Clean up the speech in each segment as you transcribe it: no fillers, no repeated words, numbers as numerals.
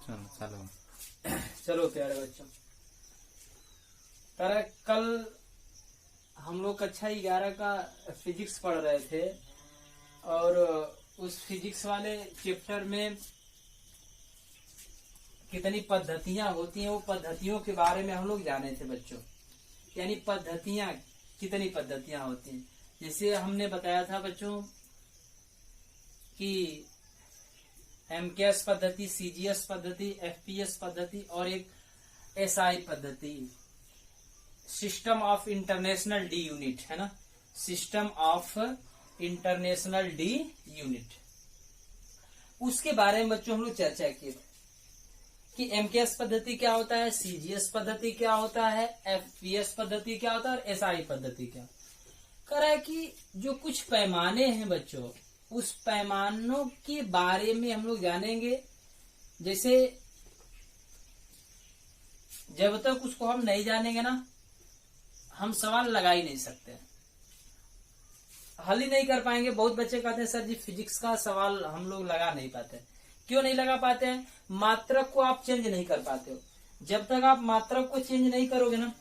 चलो चलो प्यारे बच्चों, पर कल हम लोग कक्षा 11 का फिजिक्स पढ़ रहे थे और उस फिजिक्स वाले चैप्टर में कितनी पद्धतियां होती हैं वो पद्धतियों के बारे में हम लोग जाने थे बच्चों। यानी पद्धतियां, कितनी पद्धतियां होती हैं। जैसे हमने बताया था बच्चों कि एमकेएस पद्धति, सीजीएस पद्धति, एफपीएस पद्धति और एक एसआई पद्धति, system of international D unit, है ना, system of international D unit. उसके बारे में बच्चों हम लोग चर्चा की थी कि एमकेएस पद्धति क्या होता है, सीजीएस पद्धति क्या होता है, एफपीएस पद्धति क्या होता है और एसआई पद्धति क्या। कह रहा है कि जो कुछ पैमाने हैं बच्चों, उस पैमानों के बारे में हम लोग जानेंगे। जैसे जब तक उसको हम नहीं जानेंगे ना, हम सवाल लगा ही नहीं सकते, हल ही नहीं कर पाएंगे। बहुत बच्चे कहते हैं सर जी फिजिक्स का सवाल हम लोग लगा नहीं पाते। क्यों नहीं लगा पाते हैं? मात्रक को आप चेंज नहीं कर पाते हो। जब तक आप मात्रक को चेंज नहीं करोगे ना,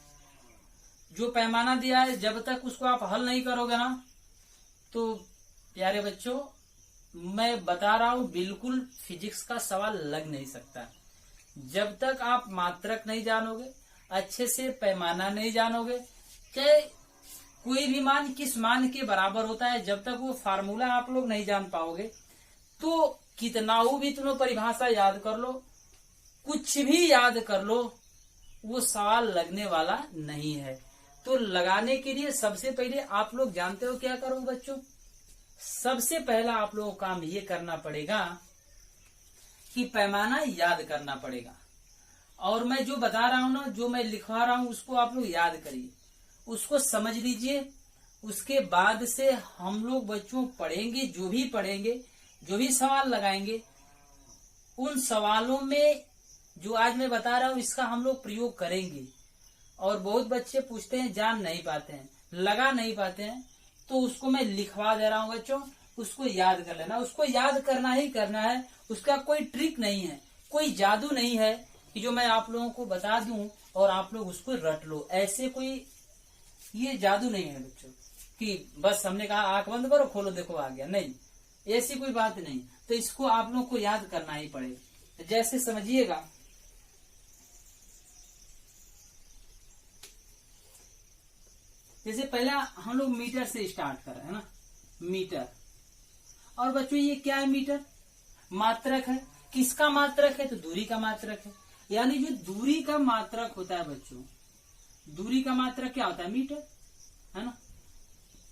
जो पैमाना दिया है जब तक उसको आप हल नहीं करोगे ना, तो प्यारे बच्चों मैं बता रहा हूं बिल्कुल फिजिक्स का सवाल लग नहीं सकता। जब तक आप मात्रक नहीं जानोगे, अच्छे से पैमाना नहीं जानोगे, चाहे कोई भी मान किस मान के बराबर होता है, जब तक वो फार्मूला आप लोग नहीं जान पाओगे, तो कितना भी तुम्हें परिभाषा याद कर लो, कुछ भी याद कर लो, वो सवाल लगने वाला नहीं है। तो लगाने के लिए सबसे पहले आप लोग जानते हो क्या करो बच्चों, सबसे पहला आप लोगों को काम ये करना पड़ेगा कि पैमाना याद करना पड़ेगा। और मैं जो बता रहा हूं ना, जो मैं लिखवा रहा हूं, उसको आप लोग याद करिए, उसको समझ लीजिए। उसके बाद से हम लोग बच्चों पढ़ेंगे, जो भी पढ़ेंगे, जो भी सवाल लगाएंगे, उन सवालों में जो आज मैं बता रहा हूं इसका हम लोग प्रयोग करेंगे। और बहुत बच्चे पूछते हैं, जान नहीं पाते हैं, लगा नहीं पाते हैं, तो उसको मैं लिखवा दे रहा हूं बच्चों, उसको याद कर लेना। उसको याद करना ही करना है, उसका कोई ट्रिक नहीं है, कोई जादू नहीं है कि जो मैं आप लोगों को बता दूं और आप लोग उसको रट लो। ऐसे कोई ये जादू नहीं है बच्चों कि बस हमने कहा आंख बंद करो खोलो देखो आ गया, नहीं, ऐसी कोई बात नहीं। तो इसको आप लोग को याद करना ही पड़ेगा। जैसे समझिएगा, जैसे पहला हम लोग मीटर से स्टार्ट कर रहे हैं ना, मीटर। और बच्चों ये क्या है? मीटर मात्रक है। किसका मात्रक है? तो दूरी का मात्रक है। यानी जो दूरी का मात्रक होता है बच्चों, दूरी का मात्रक क्या होता है? मीटर, है ना।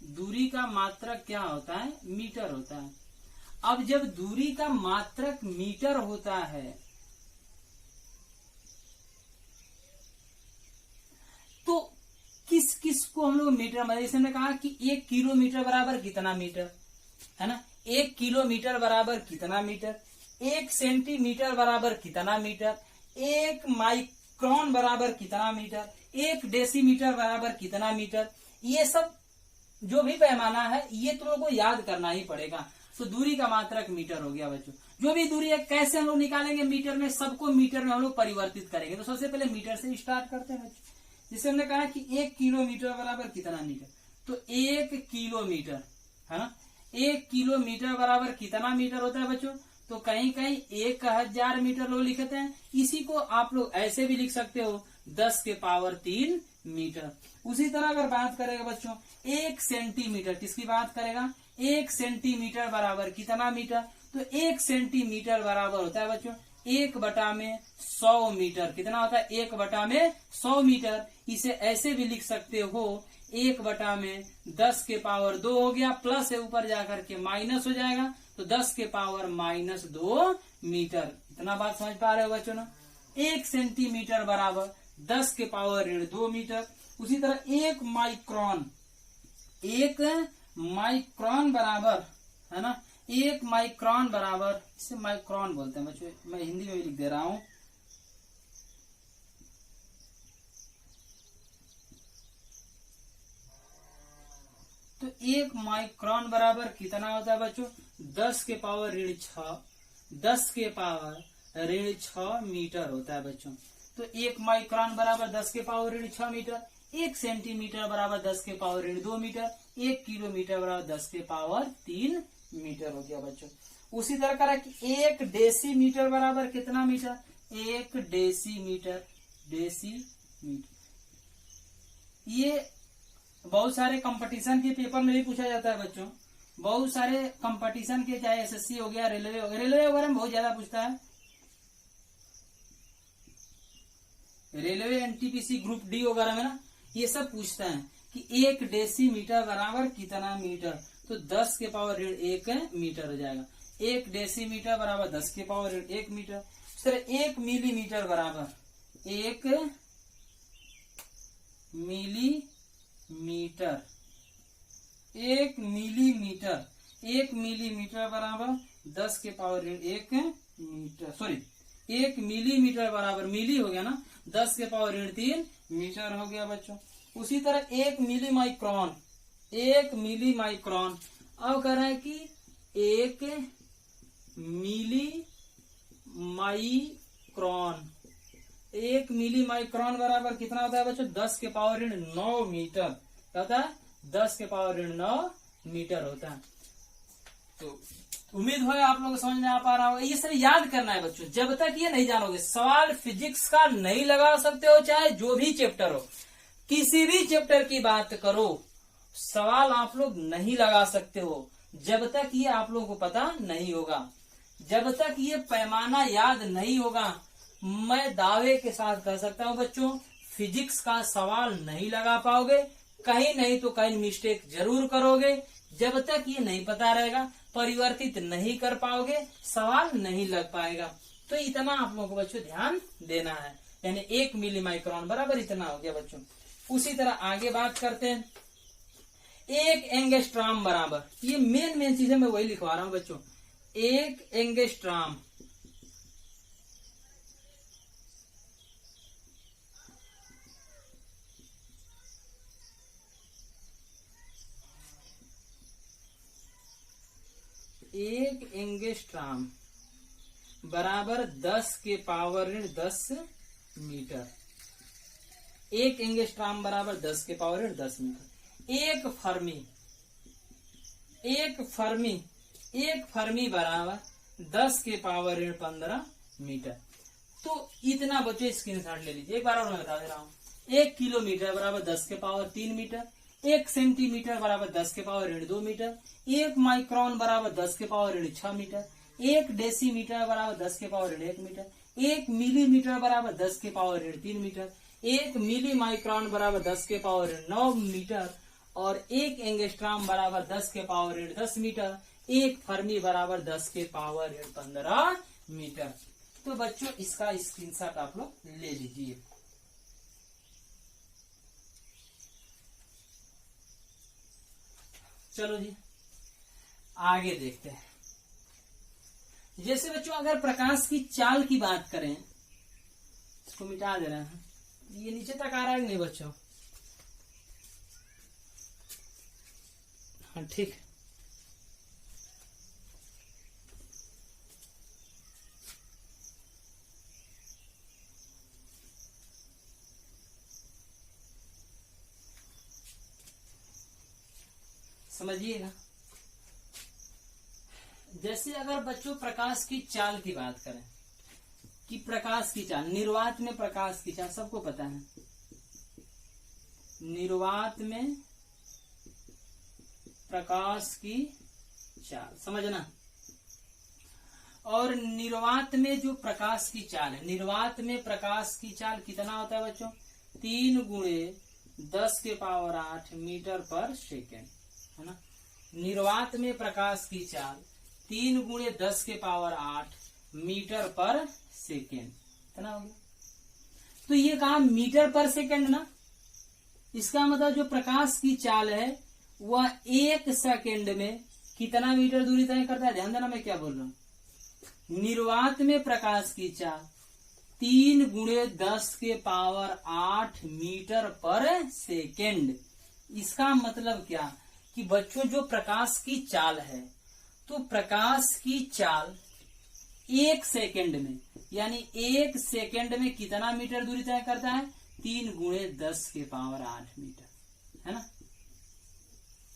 दूरी का मात्रक क्या होता है? मीटर होता है। अब जब दूरी का मात्रक मीटर होता है, तो किस किस को हम लोग मीटर में, जैसे हमने कहा कि 1 किलोमीटर बराबर कितना मीटर, है ना। 1 किलोमीटर बराबर कितना मीटर, 1 सेंटीमीटर बराबर कितना मीटर, 1 माइक्रोन बराबर कितना मीटर, 1 डेसीमीटर बराबर कितना मीटर। ये सब जो भी पैमाना है ये तुम लोग को याद करना ही पड़ेगा। तो दूरी का मात्रक मीटर हो गया बच्चों। जो भी दूरी है कैसे हम लोग निकालेंगे मीटर में, सबको मीटर में हम लोग परिवर्तित करेंगे। तो सबसे पहले मीटर से स्टार्ट करते हैं बच्चों। जिसे हमने कहा कि 1 किलोमीटर बराबर कितना मीटर, तो 1 किलोमीटर, है ना। 1 किलोमीटर बराबर कितना मीटर होता है बच्चों? तो कहीं कहीं 1000 मीटर लोग लिखते हैं। इसी को आप लोग ऐसे भी लिख सकते हो, 10 के पावर 3 मीटर। उसी तरह अगर बात करेगा बच्चों 1 सेंटीमीटर, किसकी बात करेगा? 1 सेंटीमीटर बराबर कितना मीटर? तो 1 सेंटीमीटर बराबर होता है बच्चों 1/100 मीटर। कितना होता है? 1/100 मीटर। इसे ऐसे भी लिख सकते हो 1/10 के पावर 2 हो गया, प्लस है ऊपर जाकर के माइनस हो जाएगा, तो 10 के पावर -2 मीटर। इतना बात समझ पा रहे हो बच्चों ना। 1 सेंटीमीटर बराबर 10 के पावर -2 मीटर। उसी तरह 1 माइक्रोन, 1 माइक्रोन बराबर, है ना, 1 माइक्रोन बराबर, इसे माइक्रोन बोलते हैं बच्चों, मैं हिंदी में भी लिख दे रहा हूं। तो 1 माइक्रोन बराबर कितना होता है बच्चों? 10 के पावर -6, 10 के पावर ऋण 6 मीटर होता है बच्चों। तो 1 माइक्रोन बराबर 10 के पावर ऋण 6 मीटर, 1 सेंटीमीटर बराबर 10 के पावर ऋण 2 मीटर, 1 किलोमीटर बराबर 10 के पावर 3 मीटर हो गया बच्चों। उसी तरह करा कि 1 डेसीमीटर बराबर कितना मीटर, 1 डेसीमीटर, ये बहुत सारे कंपटीशन के पेपर में भी पूछा जाता है बच्चों। बहुत सारे कंपटीशन के, चाहे एसएससी हो गया, रेलवे हो गया, रेलवे वगैरह में बहुत ज्यादा पूछता है। रेलवे, एनटीपीसी, ग्रुप डी वगैरह में ना ये सब पूछता है कि 1 डेसीमीटर बराबर कितना मीटर। तो 10 के पावर ऋण 1 मीटर हो जाएगा। 1 डेसीमीटर बराबर 10 के पावर ऋण 1 मीटर। इस तरह 1 मिलीमीटर बराबर 1 मिलीमीटर, 1 मिलीमीटर, 1 मिलीमीटर बराबर 10 के पावर ऋण 1 मीटर, सॉरी 1 मिलीमीटर बराबर, मिली हो गया ना, 10 के पावर ऋण 3 मीटर हो गया बच्चों। उसी तरह 1 मिली माइक्रोन, 1 मिली माइक्रोन, अब कह रहा है कि 1 मिली माइक्रोन, 1 मिली माइक्रोन बराबर कितना होता है बच्चों, 10 के पावर ऋण 9 मीटर। क्या होता है, 10 के पावर ऋण 9 मीटर होता है। तो उम्मीद हो आप लोगों को समझ में आ पा रहा होगा। ये सब याद करना है बच्चों, जब तक ये नहीं जानोगे। सवाल फिजिक्स का नहीं लगा सकते हो, चाहे जो भी चैप्टर हो, किसी भी चैप्टर की बात करो, सवाल आप लोग नहीं लगा सकते हो जब तक ये आप लोगों को पता नहीं होगा, जब तक ये पैमाना याद नहीं होगा। मैं दावे के साथ कह सकता हूं बच्चों, फिजिक्स का सवाल नहीं लगा पाओगे, कहीं नहीं तो कहीं मिस्टेक जरूर करोगे। जब तक ये नहीं पता रहेगा, परिवर्तित नहीं कर पाओगे, सवाल नहीं लग पाएगा। तो इतना आप लोगों को बच्चों ध्यान देना है, यानी 1 मिली माइक्रोन बराबर इतना हो गया बच्चों। उसी तरह आगे बात करते हैं, 1 एंगस्ट्रॉम बराबर, ये मेन चीजें मैं वही लिखवा रहा हूं बच्चों। 1 एंगस्ट्रॉम, एक एंगस्ट्रॉम बराबर 10 के पावर ऋण 10 मीटर। 1 एंगस्ट्रॉम बराबर 10 के पावर ऋण 10 मीटर। 1 फर्मी, 1 फर्मी बराबर 10 के पावर ऋण 15 मीटर। तो इतना बच्चों स्क्रीनशॉट ले लीजिए। एक बार और मैं बता दे रहा हूँ, 1 किलोमीटर बराबर 10 के पावर 3 मीटर, 1 सेंटीमीटर बराबर 10 के पावर ऋण 2 मीटर, 1 माइक्रोन बराबर 10 के पावर ऋण 6 मीटर, 1 डेसीमीटर बराबर 10 के पावर ऋण 1 मीटर, 1 मिलीमीटर बराबर 10 के पावर ऋण 3 मीटर, 1 मिली माइक्रोन बराबर 10 के पावर ऋण 9 मीटर और 1 एंगस्ट्रॉम बराबर 10 के पावर ऋण 10 मीटर, 1 फर्मी बराबर 10 के पावर ऋण 15 मीटर। तो बच्चों इसका स्क्रीनशॉट आप लोग ले लीजिए। चलो जी आगे देखते हैं। जैसे बच्चों अगर प्रकाश की चाल की बात करें, इसको मिटा दे रहे हैं, ये नीचे तक आ रहा है नहीं बच्चों? हाँ ठीक। समझिएगा, जैसे अगर बच्चों प्रकाश की चाल की बात करें कि प्रकाश की चाल, निर्वात में प्रकाश की चाल सबको पता है, निर्वात में प्रकाश की चाल समझना। और निर्वात में जो प्रकाश की चाल है, निर्वात में प्रकाश की चाल कितना होता है बच्चों? 3 × 10 के पावर 8 मीटर पर सेकेंड, है ना। निर्वात में प्रकाश की चाल 3 × 10 के पावर 8 मीटर पर सेकेंड, इतना हो गया। तो ये कहा मीटर पर सेकेंड ना, इसका मतलब जो प्रकाश की चाल है वह 1 सेकेंड में कितना मीटर दूरी तय करता है? ध्यान देना मैं क्या बोल रहा हूं। निर्वात में प्रकाश की चाल 3 × 10 के पावर 8 मीटर पर सेकेंड। इसका मतलब क्या कि बच्चों जो प्रकाश की चाल है, तो प्रकाश की चाल 1 सेकेंड में, यानी 1 सेकेंड में कितना मीटर दूरी तय करता है? 3 गुणे 10 के पावर 8 मीटर, है ना।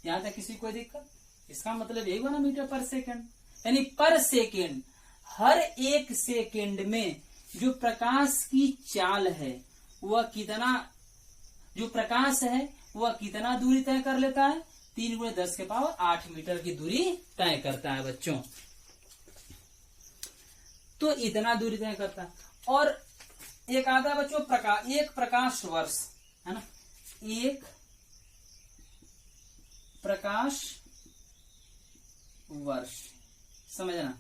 यहां तक किसी कोई दिक्कत? इसका मतलब यही हुआ ना, मीटर पर सेकेंड, यानी पर सेकेंड, हर 1 सेकेंड में जो प्रकाश की चाल है वह कितना, जो प्रकाश है वह कितना दूरी तय कर लेता है? 3 गुणे 10 के पावर 8 मीटर की दूरी तय करता है बच्चों। तो इतना दूरी तय करता है। और एक आता है बच्चों एक प्रकाश वर्ष, है ना, एक प्रकाश वर्ष, समझना,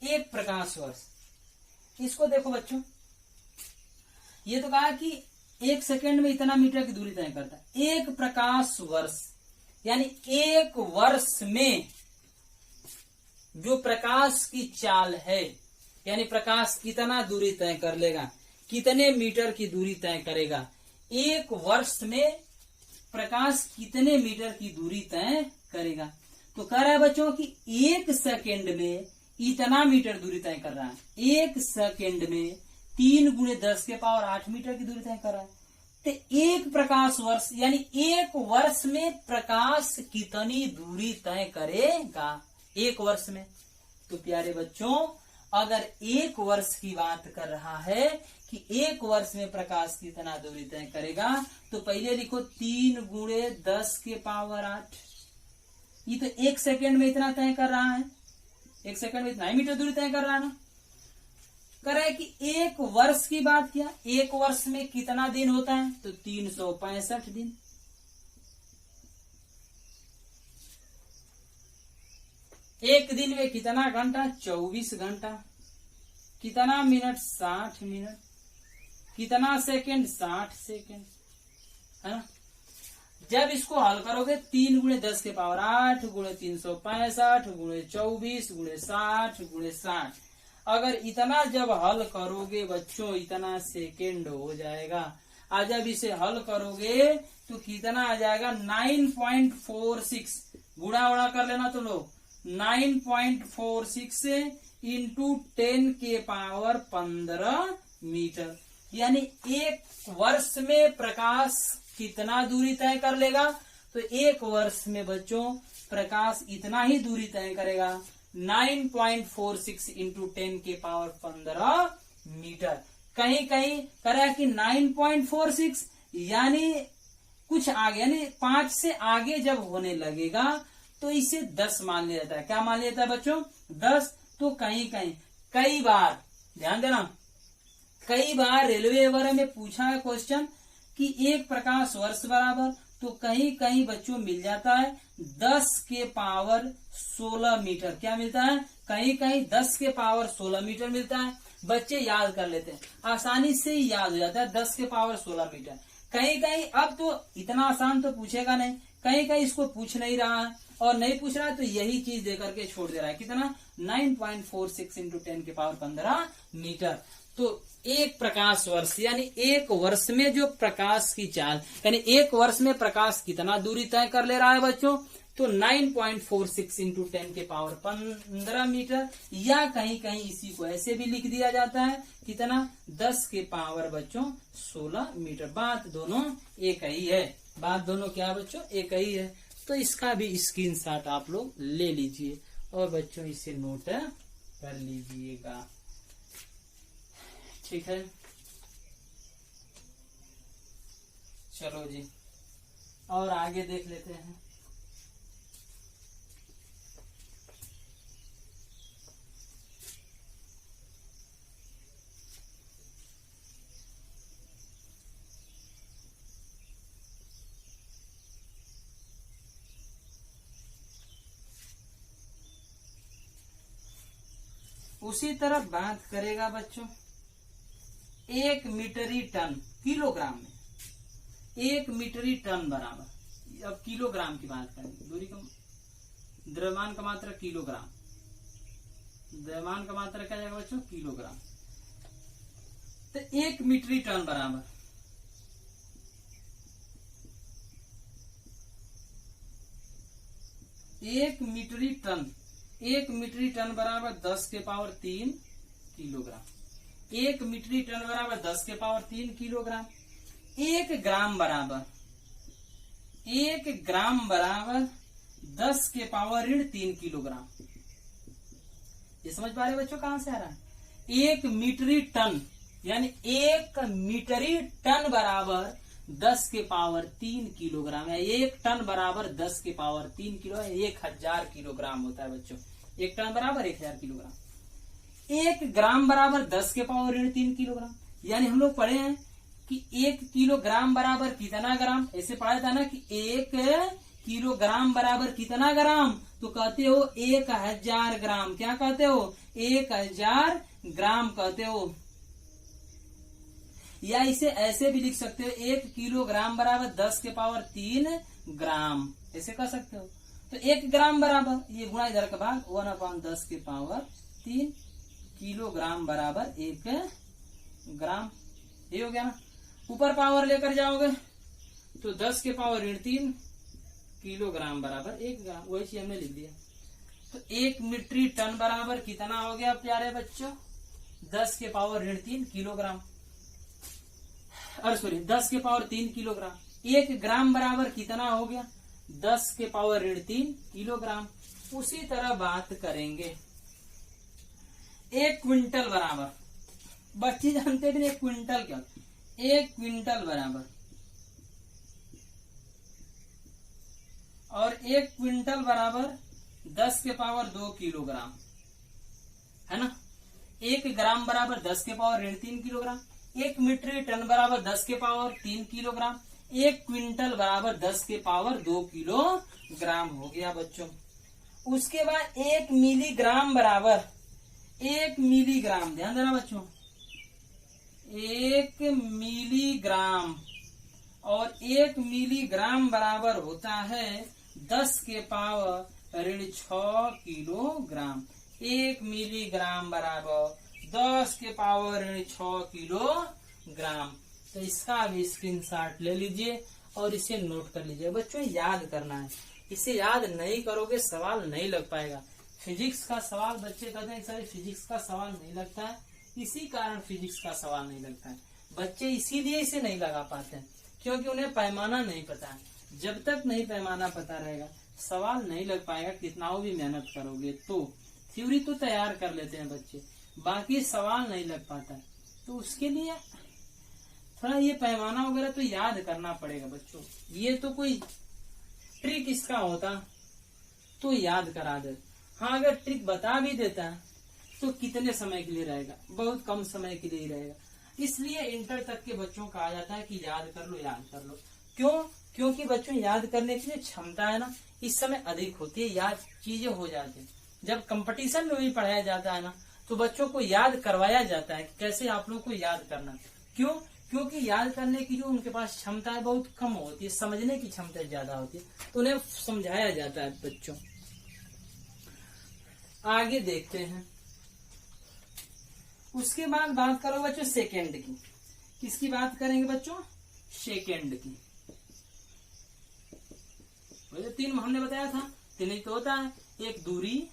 एक प्रकाश वर्ष। इसको देखो बच्चों, ये तो कहा कि 1 सेकेंड में इतना मीटर की दूरी तय करता है। एक प्रकाश वर्ष यानी 1 वर्ष में जो प्रकाश की चाल है, यानी प्रकाश कितना दूरी तय कर लेगा, कितने मीटर की दूरी तय करेगा, 1 वर्ष में प्रकाश कितने मीटर की दूरी तय करेगा। तो कह रहा है बच्चों कि 1 सेकेंड में इतना मीटर दूरी तय कर रहा है। 1 सेकेंड में 3 गुणे 10 के पावर 8 मीटर की दूरी तय कर रहा है। तो 1 प्रकाश वर्ष यानी 1 वर्ष में प्रकाश कितनी दूरी तय करेगा 1 वर्ष में। तो प्यारे बच्चों, अगर 1 वर्ष की बात कर रहा है कि 1 वर्ष में प्रकाश कितना दूरी तय करेगा, तो पहले लिखो 3 गुणे 10 के पावर 8। ये तो 1 सेकेंड में इतना तय कर रहा है, 1 सेकेंड में इतना ही मीटर दूरी तय कर रहा है ना। कर रहा है कि 1 वर्ष की बात किया, 1 वर्ष में कितना दिन होता है? तो 365 दिन। एक दिन में कितना घंटा? 24 घंटा। कितना मिनट? 60 मिनट। कितना सेकेंड? 60 सेकेंड, है ना। जब इसको हल करोगे 3 गुणे 10 के पावर 8 गुणे 365 गुणे 24 गुणे 60 गुणे 60, अगर इतना जब हल करोगे बच्चों, इतना सेकेंड हो जाएगा। आज जब इसे हल करोगे तो कितना आ जाएगा? 9.46। गुणा उड़ा कर लेना तो लोग, 9.46 इंटू 10 के पावर 15 मीटर। यानी 1 वर्ष में प्रकाश कितना दूरी तय कर लेगा? तो 1 वर्ष में बच्चों प्रकाश इतना ही दूरी तय करेगा, 9.46 इंटू 10 के पावर 15 मीटर। कहीं कहीं करा कि 9.46 यानी कुछ आगे, यानी 5 से आगे जब होने लगेगा तो इसे 10 मान लिया जाता है। क्या मान लिया जाता है बच्चों? 10। तो कहीं कहीं, कई बार, ध्यान देना, कई बार रेलवे वगैरह में पूछा है क्वेश्चन कि 1 प्रकाश वर्ष बराबर, तो कहीं कहीं बच्चों मिल जाता है 10 के पावर 16 मीटर। क्या मिलता है? कहीं कहीं 10 के पावर 16 मीटर मिलता है। बच्चे याद कर लेते हैं, आसानी से ही याद हो जाता है 10 के पावर 16 मीटर। कहीं कहीं, अब तो इतना आसान तो पूछेगा नहीं, कहीं कहीं इसको पूछ नहीं रहा है, और नहीं पूछ रहा है तो यही चीज देकर के छोड़ दे रहा है। कितना? 9.46 इंटू 10 के पावर 15 मीटर। तो 1 प्रकाश वर्ष यानी 1 वर्ष में जो प्रकाश की चाल, यानी 1 वर्ष में प्रकाश कितना दूरी तय कर ले रहा है बच्चों? तो 9.46 इंटू 10 के पावर 15 मीटर, या कहीं कहीं इसी को ऐसे भी लिख दिया जाता है, कितना? 10 के पावर बच्चों 16 मीटर। बात दोनों एक ही है, बात दोनों क्या बच्चों? एक ही है। तो इसका भी स्क्रीनशॉट आप लोग ले लीजिए और बच्चों इसे नोट कर लीजिएगा, ठीक है। चलो जी, और आगे देख लेते हैं। उसी तरह बात करेगा बच्चों 1 मीट्री टन किलोग्राम में, 1 मीट्री टन बराबर, अब किलोग्राम की बात करेंगे। दूरी का, द्रव्यमान का मात्रा किलोग्राम, द्रव्यमान का मात्रा क्या जाएगा बच्चों? किलोग्राम। तो 1 मीट्री टन बराबर 1 मीट्री टन, 1 मीट्रिक टन बराबर 10 के पावर 3 किलोग्राम। 1 मीट्रिक टन बराबर 10 के पावर 3 किलोग्राम। 1 ग्राम बराबर 10 के पावर ऋण 3 किलोग्राम। ये समझ पा रहे बच्चों कहां से आ रहा है? 1 मीट्रिक टन यानी 1 मीट्रिक टन बराबर 10 के पावर 3 किलोग्राम है। 1 टन बराबर 10 के पावर 3 किलो है। 1000 किलोग्राम होता है बच्चों। 1 टन बराबर 1000 किलोग्राम। 1 ग्राम बराबर 10 के पावर ऋण 3 किलोग्राम। यानी हम लोग पढ़े हैं कि 1 किलोग्राम बराबर कितना ग्राम। ऐसे पढ़ा था ना कि 1 किलोग्राम बराबर कितना ग्राम, तो कहते हो 1000 ग्राम। क्या कहते हो? 1000 ग्राम कहते हो। या इसे ऐसे भी लिख सकते हो 1 किलोग्राम बराबर 10 के पावर 3 ग्राम। ऐसे कह सकते हो। तो 1 ग्राम बराबर ये गुणा इधर का भाग 1/10 के पावर 3 किलोग्राम बराबर 1 ग्राम। ये हो गया ना। ऊपर पावर लेकर जाओगे तो 10 के पावर ऋण 3 किलोग्राम बराबर 1 ग्राम। वही चीज हमने लिख दिया। तो 1 मीट्रिक टन बराबर कितना हो गया प्यारे बच्चों? 10 के पावर ऋण 3 किलोग्राम। अरे सॉरी 10 के पावर 3 किलोग्राम। 1 ग्राम बराबर कितना हो गया? 10 के पावर ऋण 3 किलोग्राम। उसी तरह बात करेंगे 1 क्विंटल बराबर। बच्चे जानते भी नहीं क्विंटल क्या। 1 क्विंटल बराबर और 1 क्विंटल बराबर 10 के पावर 2 किलोग्राम है ना। 1 ग्राम बराबर 10 के पावर ऋण 3 किलोग्राम। 1 मीट्रिक टन बराबर 10 के पावर 3 किलोग्राम। 1 क्विंटल बराबर 10 के पावर 2 किलोग्राम हो गया बच्चों। उसके बाद 1 मिलीग्राम बराबर 1 मिलीग्राम, ध्यान देना बच्चों, 1 मिलीग्राम और 1 मिलीग्राम बराबर होता है 10 के पावर ऋण 6 किलोग्राम। 1 मिलीग्राम बराबर 10 के पावर ऋण 6 किलोग्राम। तो इसका भी स्क्रीनशॉट ले लीजिए और इसे नोट कर लीजिए। बच्चों याद करना है, इसे याद नहीं करोगे सवाल नहीं लग पाएगा। फिजिक्स का सवाल बच्चे कहते हैं सर फिजिक्स का सवाल नहीं लगता है, इसी कारण फिजिक्स का सवाल नहीं लगता है। बच्चे इसीलिए इसे नहीं लगा पाते हैं क्योंकि उन्हें पैमाना नहीं पता है। जब तक नहीं पैमाना पता रहेगा सवाल नहीं लग पाएगा। कितना भी मेहनत करोगे तो थ्योरी तो तैयार कर लेते हैं बच्चे, बाकी सवाल नहीं लग पाता। तो उसके लिए थोड़ा ये पैमाना वगैरह तो याद करना पड़ेगा बच्चों। ये तो कोई ट्रिक इसका होता तो याद करा दे। हाँ अगर ट्रिक बता भी देता है तो कितने समय के लिए रहेगा? बहुत कम समय के लिए ही रहेगा। इसलिए इंटर तक के बच्चों का आ जाता है कि याद कर लो याद कर लो। क्यों? क्योंकि बच्चों याद करने की जो क्षमता है ना इस समय अधिक होती है, याद चीजें हो जाती है। जब कंपटीशन में भी पढ़ाया जाता है ना तो बच्चों को याद करवाया जाता है कि कैसे आप लोग को याद करना। क्यों? क्योंकि याद करने की जो उनके पास क्षमता है बहुत कम होती है, समझने की क्षमता ज्यादा होती है, तो उन्हें समझाया जाता है बच्चों। आगे देखते हैं। उसके बाद बात करो बच्चों सेकेंड की। किसकी बात करेंगे बच्चों? सेकेंड की। तो 3 हमने बताया था, 3 ही तो होता है। एक दूरी,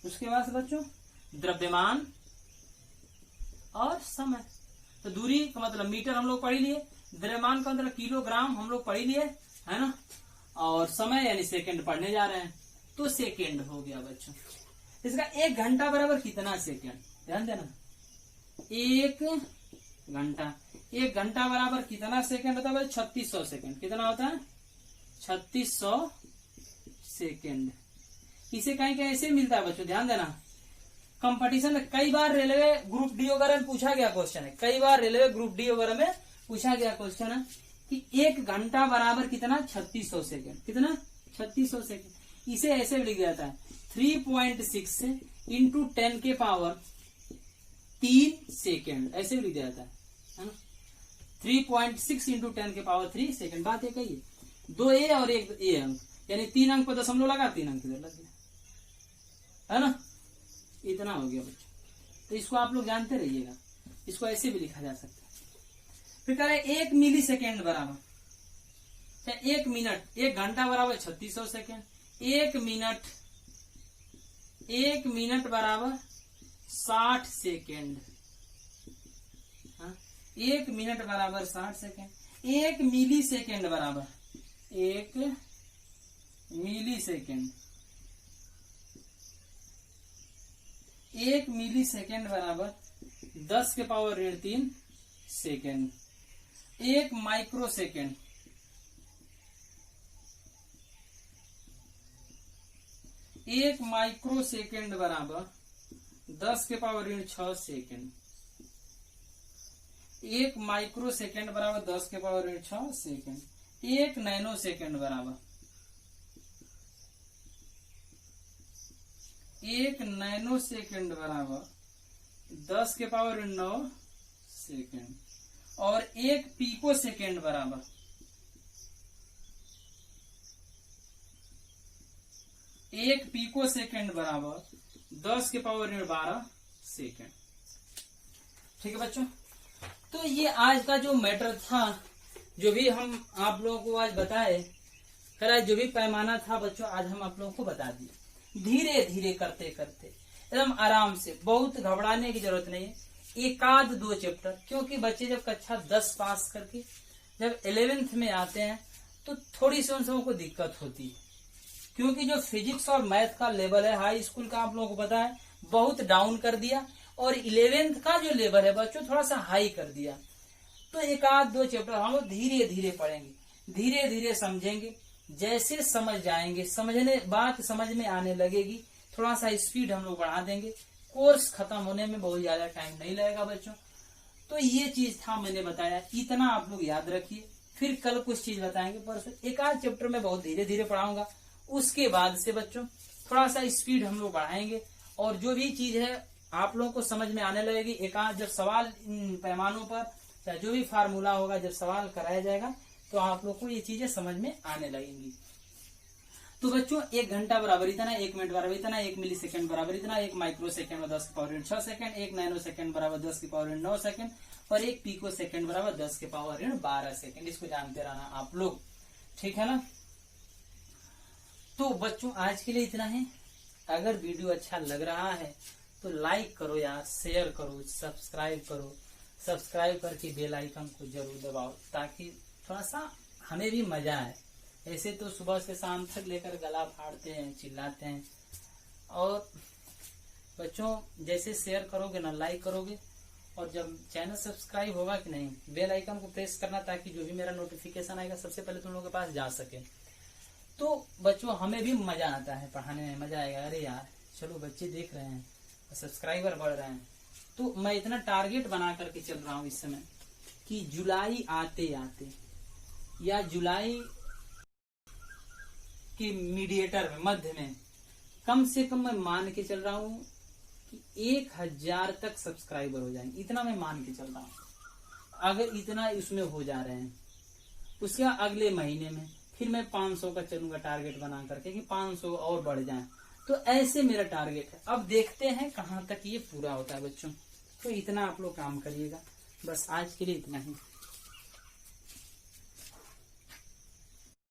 उसके बाद बच्चों द्रव्यमान और समय। तो दूरी का मतलब मीटर हम लोग पढ़ लिए, द्रव्यमान का मतलब किलोग्राम हम लोग पढ़ लिए है ना, और समय यानी सेकंड पढ़ने जा रहे हैं तो सेकंड हो गया बच्चों। इसका 1 घंटा बराबर कितना सेकंड? ध्यान देना, 1 घंटा। 1 घंटा बराबर कितना सेकंड होता है? 3600 सेकंड। कितना होता है? 3600 सेकंड। इसे कहीं कहीं ऐसे मिलता है बच्चों, ध्यान देना। कंपटीशन में कई बार रेलवे ग्रुप डी वगैरह में पूछा गया क्वेश्चन है, कई बार रेलवे ग्रुप डी वगैरह में पूछा गया क्वेश्चन है कि 1 घंटा बराबर कितना? 3600 सेकंड। कितना? 3600 सेकंड। इसे ऐसे लिख जाता है 3.6 इंटू 10 के पावर 3 सेकेंड। ऐसे लिख जाता है ना, 3.6 इंटू 10 के पावर 3 सेकेंड। बात एक ही है, 2 ए और 1 ए अंक, यानी 3 अंक पर दशमलव लगा, 3 अंक इधर लग गया है ना। इतना हो गया बच्चों। तो इसको आप लोग जानते रहिएगा, इसको ऐसे भी लिखा जा सकता है। फिर कह रहे 1 मिली सेकेंड बराबर 1 मिनट। 1 घंटा बराबर 3600 सेकेंड। 1 मिनट बराबर 60 सेकेंड। 1 मिनट बराबर 60 सेकेंड। 1 मिली सेकेंड बराबर 1 मिली सेकेंड। 1 मिली सेकेंड बराबर 10 के पावर ऋण 3 second. 1 micro second 1 micro second बराबर 10 के पावर ऋण 6 सेकेंड। 1 माइक्रो सेकेंड बराबर 10 के पावर ऋण 6 सेकेंड। 1 नैनो सेकेंड बराबर 1 नैनो सेकेंड बराबर 10 के पावर ऋण 9 सेकेंड। और 1 पीको सेकेंड बराबर 1 पीको सेकेंड बराबर 10 के पावर ऋण 12 सेकेंड। ठीक है बच्चों, तो ये आज का जो मैटर था, जो भी हम आप लोगों को आज बताए, खैर जो भी पैमाना था बच्चों आज हम आप लोगों को बता दिए। धीरे धीरे करते करते एकदम आराम से, बहुत घबराने की जरूरत नहीं है। 1-2 चैप्टर, क्योंकि बच्चे जब कक्षा 10 पास करके जब 11th में आते हैं तो थोड़ी सी उन सबों को दिक्कत होती है, क्योंकि जो फिजिक्स और मैथ का लेवल है हाई स्कूल का आप लोगों को पता है बहुत डाउन कर दिया, और 11th का जो लेवल है बच्चों थोड़ा सा हाई कर दिया। तो 1-2 चैप्टर हम लोग धीरे धीरे पढ़ेंगे, धीरे धीरे समझेंगे। जैसे समझ जाएंगे, बात समझ में आने लगेगी, थोड़ा सा स्पीड हम लोग बढ़ा देंगे। कोर्स खत्म होने में बहुत ज्यादा टाइम नहीं लगेगा बच्चों। तो ये चीज था मैंने बताया, इतना आप लोग याद रखिए। फिर कल कुछ चीज बताएंगे, परसों 1-8 चैप्टर में बहुत धीरे धीरे पढ़ाऊंगा। उसके बाद से बच्चों थोड़ा सा स्पीड हम लोग बढ़ाएंगे, और जो भी चीज है आप लोगों को समझ में आने लगेगी। 1-8 जब सवाल इन पैमानों पर या जो भी फार्मूला होगा जब सवाल कराया जाएगा तो आप लोग को ये चीजें समझ में आने लगेंगी। तो बच्चों 1 घंटा बराबर इतना, 1 मिनट बराबर इतना, 1 मिली सेकेंड बराबर इतना, 1 माइक्रो सेकेंड में 10 के पावर ऋण 6 सेकेंड, 1 नैनो सेकेंड बराबर 10 के पावर ऋण 9 सेकेंड, और 1 पीको सेकेंड बराबर 10 के पावर ऋण 12 सेकेंड। इसको जानते रहना आप लोग, ठीक है ना। तो बच्चों आज के लिए इतना है। अगर वीडियो अच्छा लग रहा है तो लाइक करो यार, शेयर करो, सब्सक्राइब करो। सब्सक्राइब करके बेल आइकन को जरूर दबाओ, ताकि थोड़ा सा हमें भी मजा आए। ऐसे तो सुबह से शाम तक लेकर गला फाड़ते हैं, चिल्लाते हैं। और बच्चों जैसे शेयर करोगे ना, लाइक करोगे, और जब चैनल सब्सक्राइब होगा कि नहीं, बेल आइकन को प्रेस करना, ताकि जो भी मेरा नोटिफिकेशन आएगा सबसे पहले तुम लोगों के पास जा सके। तो बच्चों हमें भी मजा आता है पढ़ाने में, मजा आएगा। अरे यार चलो बच्चे देख रहे हैं, सब्सक्राइबर बढ़ रहे हैं। तो मैं इतना टारगेट बना करके चल रहा हूँ इस समय कि जुलाई आते आते या जुलाई के मीडिएटर में, मध्य में, कम से कम मैं मान के चल रहा हूँ कि 1000 तक सब्सक्राइबर हो जाएंगे। इतना मैं मान के चल रहा हूँ। अगर इतना उसमें हो जा रहे हैं, उसके अगले महीने में फिर मैं 500 का चलूंगा टारगेट बना करके कि 500 और बढ़ जाए। तो ऐसे मेरा टारगेट है। अब देखते हैं कहाँ तक ये पूरा होता है बच्चों। तो इतना आप लोग काम करिएगा। बस आज के लिए इतना ही।